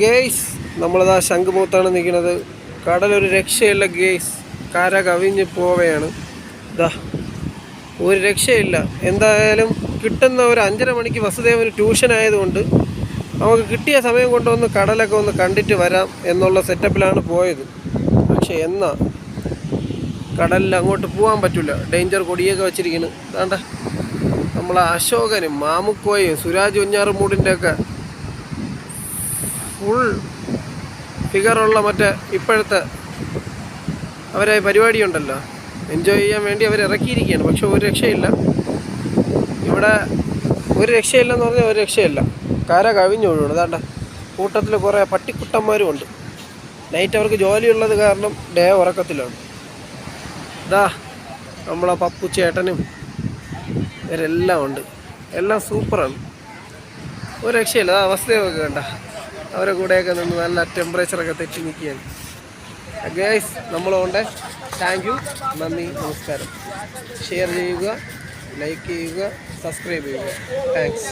Guys നമ്മളിതാ ശംഖുമുഖത്താണ് നിൽക്കുന്നത്. കടലൊരു രക്ഷയില്ല ഗേയ്സ്, കര കവിഞ്ഞ് പോവുകയാണ്. ഇതാ ഒരു രക്ഷയില്ല. എന്തായാലും കിട്ടുന്ന ഒരു 5:30 മണിക്ക് വസുദേവന് ട്യൂഷൻ ആയതുകൊണ്ട് നമുക്ക് കിട്ടിയ സമയം കൊണ്ടൊന്ന് കടലൊക്കെ ഒന്ന് കണ്ടിട്ട് വരാം എന്നുള്ള സെറ്റപ്പിലാണ് പോയത്. പക്ഷെ എന്നാ കടലിൽ അങ്ങോട്ട് പോകാൻ പറ്റില്ല, ഡേഞ്ചർ കൊടിയൊക്കെ വെച്ചിരിക്കുന്നു. അതാണ്ട നമ്മളെ അശോകനും മാമുക്കോയും സുരാജ് വെഞ്ഞാറുമൂടിൻ്റെ ഒക്കെ ഫുൾ ഫിഗറുള്ള മറ്റേ ഇപ്പോഴത്തെ അവരെ പരിപാടിയുണ്ടല്ലോ, എൻജോയ് ചെയ്യാൻ വേണ്ടി അവർ ഇറക്കിയിരിക്കുകയാണ്. പക്ഷെ ഒരു രക്ഷയില്ല ഇവിടെ, ഒരു രക്ഷയില്ലെന്ന് പറഞ്ഞാൽ ഒരു രക്ഷയില്ല. കര കവിഞ്ഞൊഴുകണം. അതാണ്ട കൂട്ടത്തിൽ കുറേ പട്ടിക്കുട്ടന്മാരും ഉണ്ട്. നൈറ്റ് അവർക്ക് ജോലിയുള്ളത് കാരണം ഡേ ഉറക്കത്തിലാണ്. ഇതാ നമ്മളെ പപ്പു ചേട്ടനും ഇവരെല്ലാം ഉണ്ട്, എല്ലാം സൂപ്പറാണ്, ഒരു രക്ഷയില്ല. ആ അവസ്ഥയൊക്കെ കണ്ട അവരെ കൂടെയൊക്കെ നിന്ന് നല്ല ടെമ്പറേച്ചറൊക്കെ തെറ്റി നിൽക്കുകയാണ്. ഗൈസ് നമ്മളുണ്ട്. താങ്ക് യു, നന്ദി, നമസ്കാരം. ഷെയർ ചെയ്യുക, ലൈക്ക് ചെയ്യുക, സബ്സ്ക്രൈബ് ചെയ്യുക. താങ്ക്സ്.